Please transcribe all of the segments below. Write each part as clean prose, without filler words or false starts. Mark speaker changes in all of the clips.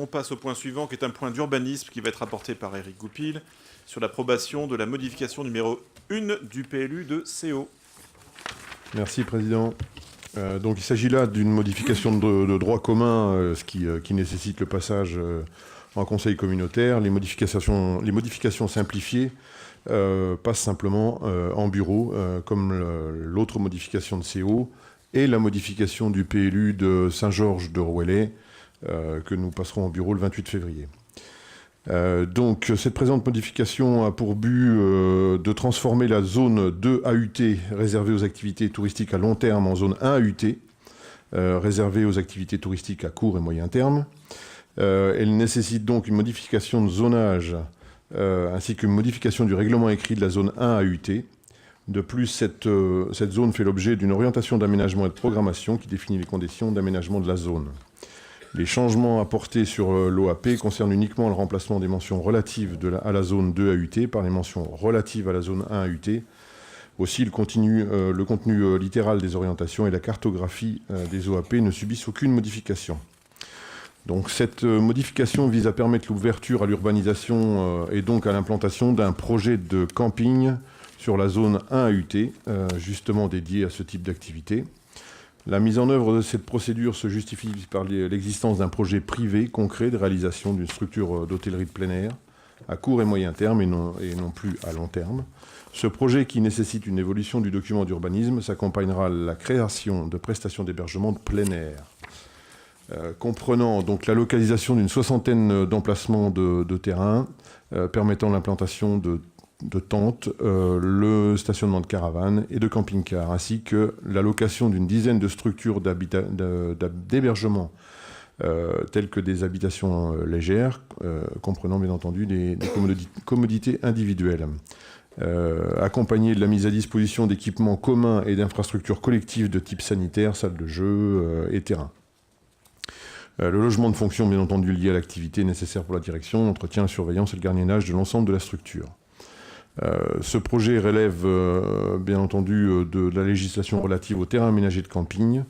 Speaker 1: On passe au point suivant, qui est un point d'urbanisme qui va être apporté par Éric Goupil sur l'approbation de la modification numéro 1 du PLU de CO.
Speaker 2: Merci, Président. Donc, il s'agit là d'une modification de droit commun, ce qui nécessite le passage en conseil communautaire. Les modifications simplifiées passent simplement en bureau, comme l'autre modification de CO et la modification du PLU de Saint-Georges de Rouellé, que nous passerons en bureau le 28 février. Donc, cette présente modification a pour but de transformer la zone 2 AUT réservée aux activités touristiques à long terme en zone 1 AUT réservée aux activités touristiques à court et moyen terme. Elle nécessite donc une modification de zonage ainsi qu'une modification du règlement écrit de la zone 1 AUT. De plus, cette zone fait l'objet d'une orientation d'aménagement et de programmation qui définit les conditions d'aménagement de la zone. Les changements apportés sur l'OAP concernent uniquement le remplacement des mentions relatives à la zone 2 AUT par les mentions relatives à la zone 1 AUT. Aussi, le contenu littéral des orientations et la cartographie des OAP ne subissent aucune modification. Donc, cette modification vise à permettre l'ouverture à l'urbanisation et donc à l'implantation d'un projet de camping sur la zone 1 AUT, justement dédié à ce type d'activité. La mise en œuvre de cette procédure se justifie par l'existence d'un projet privé concret de réalisation d'une structure d'hôtellerie de plein air à court et moyen terme et non plus à long terme. Ce projet, qui nécessite une évolution du document d'urbanisme, s'accompagnera de la création de prestations d'hébergement de plein air. Comprenant donc la localisation d'une soixantaine d'emplacements de terrain permettant l'implantation de tentes, le stationnement de caravanes et de camping-cars, ainsi que la location d'une dizaine de structures d'hébergement telles que des habitations légères, comprenant bien entendu des commodités individuelles, accompagnées de la mise à disposition d'équipements communs et d'infrastructures collectives de type sanitaire, salle de jeu et terrain. Le logement de fonction, bien entendu, lié à l'activité nécessaire pour la direction, l'entretien, la surveillance et le gardiennage de l'ensemble de la structure. Ce projet relève, bien entendu, de la législation relative aux terrains aménagés de camping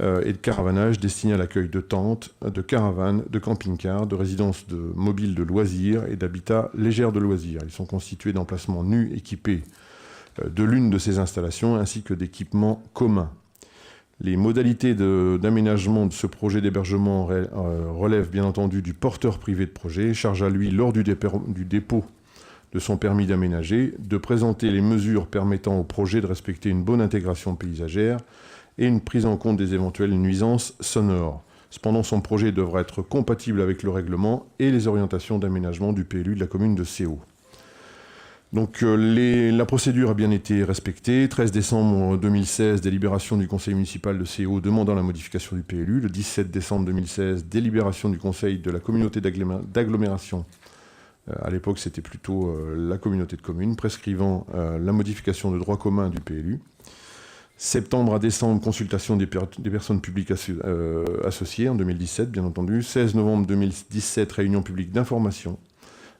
Speaker 2: et de caravanage destinés à l'accueil de tentes, de caravanes, de camping-cars, de résidences mobiles de loisirs et d'habitats légers de loisirs. Ils sont constitués d'emplacements nus équipés de l'une de ces installations ainsi que d'équipements communs. Les modalités d'aménagement de ce projet d'hébergement relèvent bien entendu du porteur privé de projet, charge à lui, lors du dépôt de son permis d'aménager, de présenter les mesures permettant au projet de respecter une bonne intégration paysagère et une prise en compte des éventuelles nuisances sonores. Cependant, son projet devra être compatible avec le règlement et les orientations d'aménagement du PLU de la commune de CO. Donc, la procédure a bien été respectée. 13 décembre 2016, délibération du conseil municipal de CO demandant la modification du PLU. Le 17 décembre 2016, délibération du conseil de la communauté d'agglomération. À l'époque, c'était plutôt la communauté de communes, prescrivant la modification de droit commun du PLU. Septembre à décembre, consultation des personnes publiques associées en 2017, bien entendu. 16 novembre 2017, réunion publique d'information.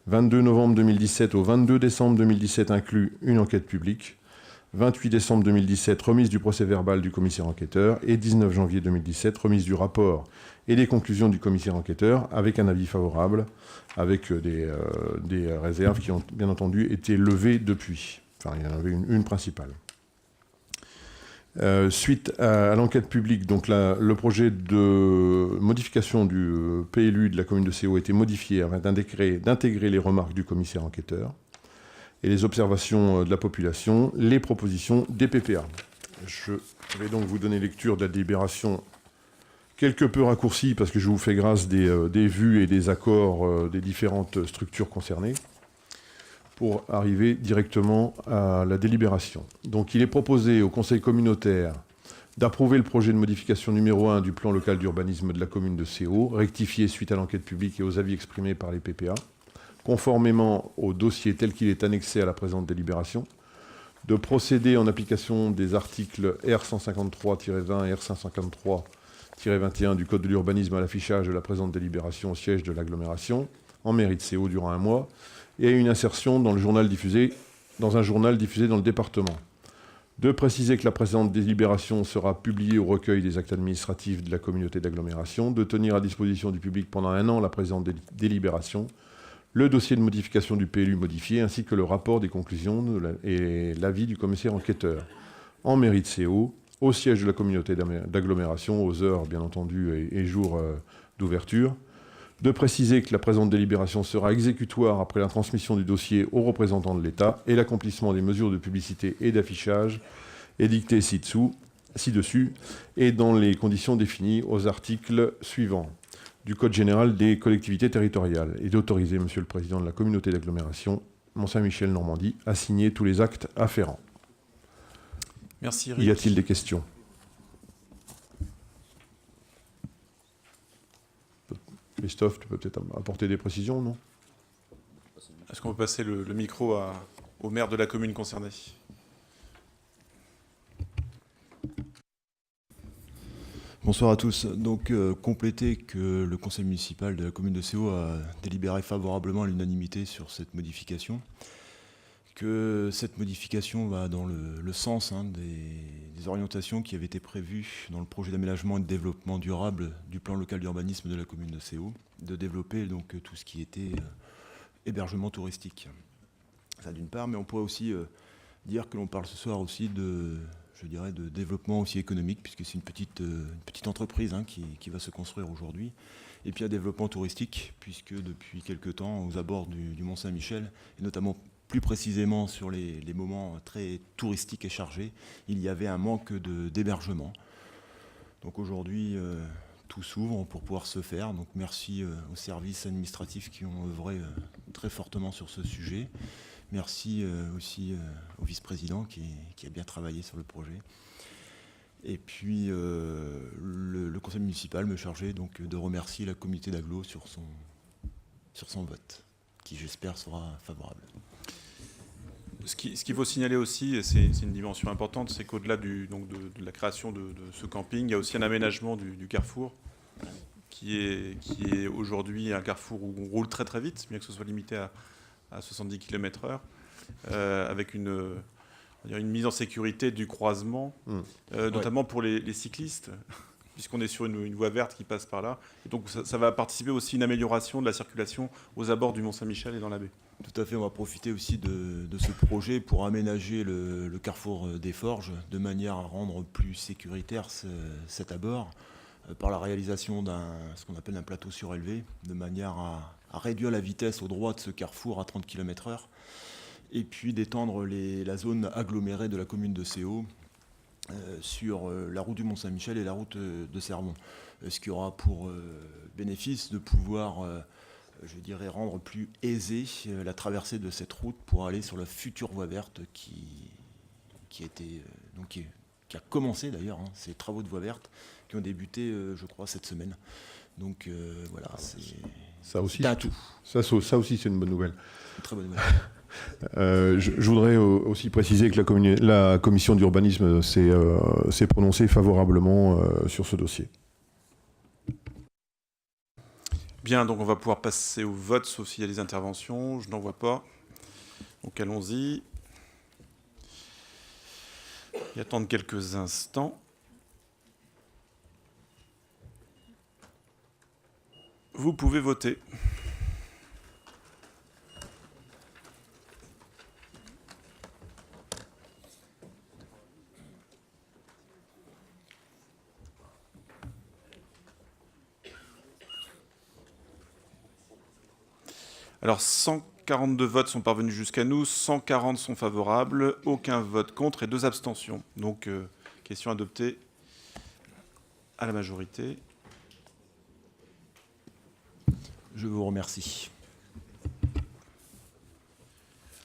Speaker 2: 22 novembre 2017 au 22 décembre 2017 inclut une enquête publique. 28 décembre 2017, remise du procès-verbal du commissaire enquêteur. Et 19 janvier 2017, remise du rapport et des conclusions du commissaire enquêteur avec un avis favorable, avec des réserves qui ont bien entendu été levées depuis. Enfin, il y en avait une principale. Suite à l'enquête publique, donc le projet de modification du PLU de la commune de CO a été modifié afin d'intégrer les remarques du commissaire enquêteur et les observations de la population, les propositions des PPA. Je vais donc vous donner lecture de la délibération quelque peu raccourcie parce que je vous fais grâce des vues et des accords des différentes structures concernées, pour arriver directement à la délibération. Donc, il est proposé au conseil communautaire d'approuver le projet de modification numéro 1 du plan local d'urbanisme de la commune de CO, rectifié suite à l'enquête publique et aux avis exprimés par les PPA, conformément au dossier tel qu'il est annexé à la présente délibération, de procéder en application des articles R153-20 et R553-21 du Code de l'urbanisme à l'affichage de la présente délibération au siège de l'agglomération, en mairie de CO durant un mois, et à une insertion dans un journal diffusé dans le département. De préciser que la présente délibération sera publiée au recueil des actes administratifs de la communauté d'agglomération. De tenir à disposition du public pendant 1 an la présente délibération, le dossier de modification du PLU modifié, ainsi que le rapport des conclusions et l'avis du commissaire enquêteur. En mairie de CO, au siège de la communauté d'agglomération, aux heures, bien entendu, et jours d'ouverture. De préciser que la présente délibération sera exécutoire après la transmission du dossier aux représentants de l'État et l'accomplissement des mesures de publicité et d'affichage édictées ci-dessus et dans les conditions définies aux articles suivants du Code général des collectivités territoriales, et d'autoriser Monsieur le Président de la communauté d'agglomération Mont-Saint-Michel-Normandie à signer tous les actes afférents.
Speaker 1: Merci Eric.
Speaker 2: Y a-t-il des questions ? Christophe, tu peux peut-être apporter des précisions, non ?
Speaker 1: Est-ce qu'on peut passer le micro au maire de la commune concernée ?
Speaker 3: Bonsoir à tous. Donc, compléter que le conseil municipal de la commune de CO a délibéré favorablement à l'unanimité sur cette modification, que cette modification va dans le sens des orientations qui avaient été prévues dans le projet d'aménagement et de développement durable du plan local d'urbanisme de la commune de CO, de développer donc tout ce qui était hébergement touristique. Ça d'une part, mais on pourrait aussi dire que l'on parle ce soir aussi de développement aussi économique, puisque c'est une petite entreprise qui va se construire aujourd'hui. Et puis un développement touristique, puisque depuis quelques temps, aux abords du Mont-Saint-Michel, et notamment plus précisément sur les moments très touristiques et chargés, il y avait un manque d'hébergement. Donc aujourd'hui, tout s'ouvre pour pouvoir se faire. Donc merci aux services administratifs qui ont œuvré très fortement sur ce sujet. Merci aussi au vice-président qui a bien travaillé sur le projet. Et puis le conseil municipal me chargeait donc de remercier la communauté d'agglo sur son vote, qui j'espère sera favorable.
Speaker 1: Ce qu'il faut signaler aussi, et c'est une dimension importante, c'est qu'au-delà de la création de ce camping, il y a aussi un aménagement du carrefour qui est aujourd'hui un carrefour où on roule très très vite, bien que ce soit limité à 70 km/h, avec une mise en sécurité du croisement, notamment pour les cyclistes, puisqu'on est sur une voie verte qui passe par là. Et donc ça va participer aussi à une amélioration de la circulation aux abords du Mont-Saint-Michel et dans la baie.
Speaker 3: Tout à fait, on va profiter aussi de ce projet pour aménager le carrefour des Forges de manière à rendre plus sécuritaire cet abord par la réalisation ce qu'on appelle un plateau surélevé, de manière à réduire la vitesse au droit de ce carrefour à 30 km/h et puis d'étendre la zone agglomérée de la commune de CO sur la route du Mont-Saint-Michel et la route de Sermon. Ce qui aura pour bénéfice de pouvoir rendre plus aisée la traversée de cette route pour aller sur la future voie verte qui a commencé d'ailleurs, ces travaux de voie verte qui ont débuté, je crois, cette semaine. Donc voilà,
Speaker 2: ça aussi,
Speaker 3: c'est un tout.
Speaker 2: Ça aussi, c'est une bonne nouvelle.
Speaker 3: Une très bonne nouvelle.
Speaker 2: Je voudrais aussi préciser que la commission d'urbanisme s'est prononcée favorablement sur ce dossier.
Speaker 1: Bien, donc on va pouvoir passer au vote, sauf s'il y a des interventions. Je n'en vois pas. Donc allons-y. Et attendre quelques instants. Vous pouvez voter. Alors, 142 votes sont parvenus jusqu'à nous, 140 sont favorables, aucun vote contre et 2 abstentions. Donc, question adoptée à la majorité.
Speaker 3: Je vous remercie.